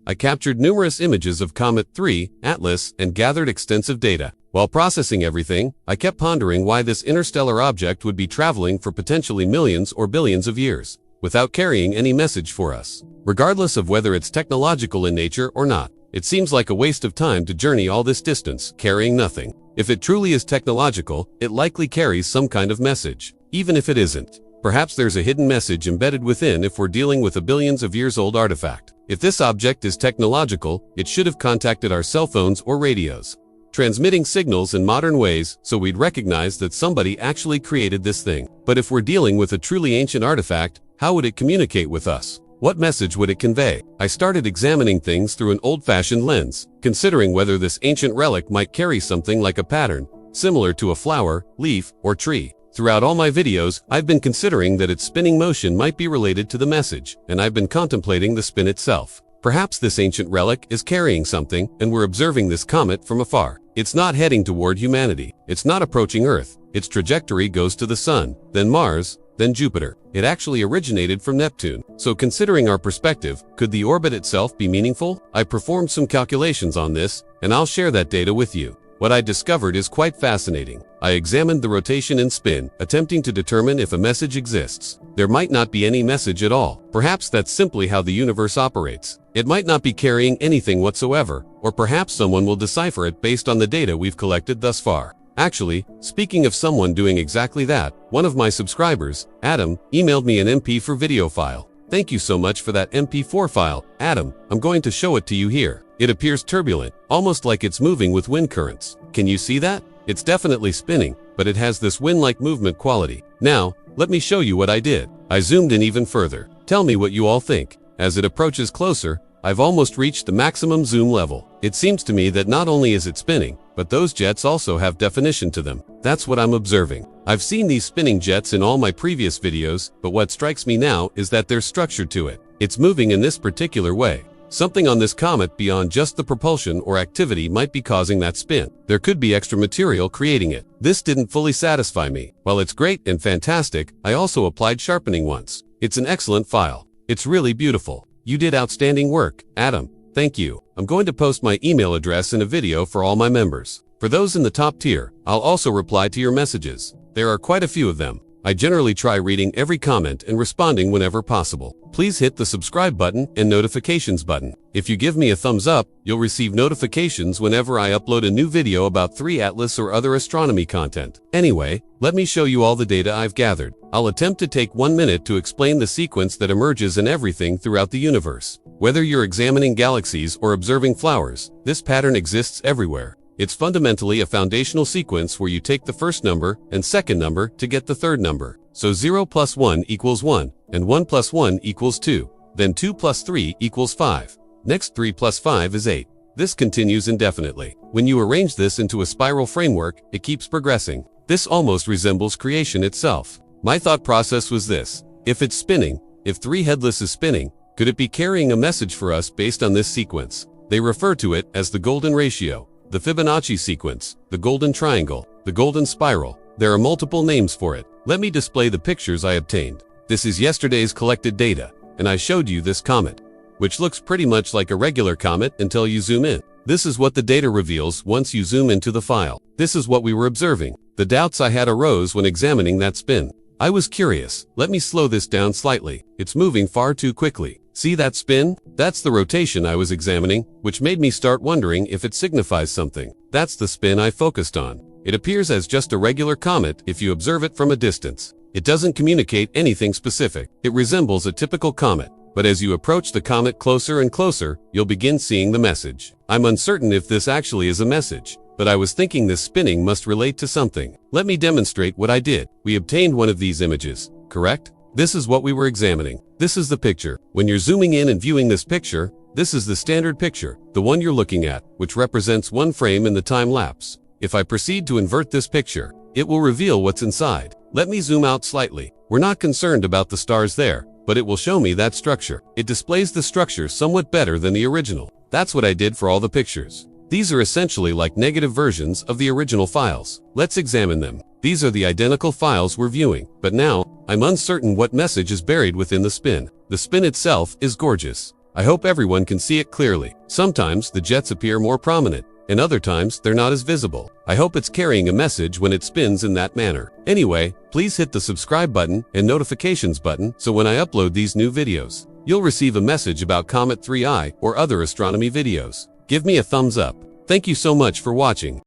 I captured numerous images of Comet 3, Atlas, and gathered extensive data. While processing everything, I kept pondering why this interstellar object would be traveling for potentially millions or billions of years, without carrying any message for us. Regardless of whether it's technological in nature or not, it seems like a waste of time to journey all this distance, carrying nothing. If it truly is technological, it likely carries some kind of message. Even if it isn't, perhaps there's a hidden message embedded within if we're dealing with a billions of years old artifact. If this object is technological, it should have contacted our cell phones or radios, transmitting signals in modern ways so we'd recognize that somebody actually created this thing. But if we're dealing with a truly ancient artifact, how would it communicate with us? What message would it convey? I started examining things through an old-fashioned lens, considering whether this ancient relic might carry something like a pattern, similar to a flower, leaf, or tree. Throughout all my videos, I've been considering that its spinning motion might be related to the message, and I've been contemplating the spin itself. Perhaps this ancient relic is carrying something, and we're observing this comet from afar. It's not heading toward humanity. It's not approaching Earth. Its trajectory goes to the Sun, then Mars, then Jupiter. It actually originated from Neptune. So considering our perspective, could the orbit itself be meaningful? I performed some calculations on this, and I'll share that data with you. What I discovered is quite fascinating. I examined the rotation and spin, attempting to determine if a message exists. There might not be any message at all. Perhaps that's simply how the universe operates. It might not be carrying anything whatsoever, or perhaps someone will decipher it based on the data we've collected thus far. Actually, speaking of someone doing exactly that, one of my subscribers, Adam, emailed me an MP4 video file. Thank you so much for that MP4 file, Adam. I'm going to show it to you here. It appears turbulent, almost like it's moving with wind currents. Can you see that? It's definitely spinning, but it has this wind-like movement quality. Now, let me show you what I did. I zoomed in even further. Tell me what you all think. As it approaches closer, I've almost reached the maximum zoom level. It seems to me that not only is it spinning, but those jets also have definition to them. That's what I'm observing. I've seen these spinning jets in all my previous videos, but what strikes me now is that there's structure to it. It's moving in this particular way. Something on this comet beyond just the propulsion or activity might be causing that spin. There could be extra material creating it. This didn't fully satisfy me. While it's great and fantastic, I also applied sharpening once. It's an excellent file. It's really beautiful. You did outstanding work, Adam. Thank you. I'm going to post my email address in a video for all my members. For those in the top tier, I'll also reply to your messages. There are quite a few of them. I generally try reading every comment and responding whenever possible. Please hit the subscribe button and notifications button. If you give me a thumbs up, you'll receive notifications whenever I upload a new video about 3 Atlas or other astronomy content. Anyway, let me show you all the data I've gathered. I'll attempt to take 1 minute to explain the sequence that emerges in everything throughout the universe. Whether you're examining galaxies or observing flowers, this pattern exists everywhere. It's fundamentally a foundational sequence where you take the first number and second number to get the third number. So 0 plus 1 equals 1, and 1 plus 1 equals 2. Then 2 plus 3 equals 5. Next 3 plus 5 is 8. This continues indefinitely. When you arrange this into a spiral framework, it keeps progressing. This almost resembles creation itself. My thought process was this: if it's spinning, if 3 headless is spinning, could it be carrying a message for us based on this sequence? They refer to it as the golden ratio, the Fibonacci sequence, the golden triangle, the golden spiral. There are multiple names for it. Let me display the pictures I obtained. This is yesterday's collected data, and I showed you this comet, which looks pretty much like a regular comet until you zoom in. This is what the data reveals once you zoom into the file. This is what we were observing. The doubts I had arose when examining that spin. I was curious. Let me slow this down slightly. It's moving far too quickly. See that spin? That's the rotation I was examining, which made me start wondering if it signifies something. That's the spin I focused on. It appears as just a regular comet if you observe it from a distance. It doesn't communicate anything specific. It resembles a typical comet. But as you approach the comet closer and closer, you'll begin seeing the message. I'm uncertain if this actually is a message, but I was thinking this spinning must relate to something. Let me demonstrate what I did. We obtained one of these images, correct? This is what we were examining. This is the picture. When you're zooming in and viewing this picture, this is the standard picture, the one you're looking at, which represents one frame in the time lapse. If I proceed to invert this picture, it will reveal what's inside. Let me zoom out slightly. We're not concerned about the stars there, but it will show me that structure. It displays the structure somewhat better than the original. That's what I did for all the pictures. These are essentially like negative versions of the original files. Let's examine them. These are the identical files we're viewing, but now, I'm uncertain what message is buried within the spin. The spin itself is gorgeous. I hope everyone can see it clearly. Sometimes the jets appear more prominent, and other times they're not as visible. I hope it's carrying a message when it spins in that manner. Anyway, please hit the subscribe button and notifications button so when I upload these new videos, you'll receive a message about Comet 3i or other astronomy videos. Give me a thumbs up. Thank you so much for watching.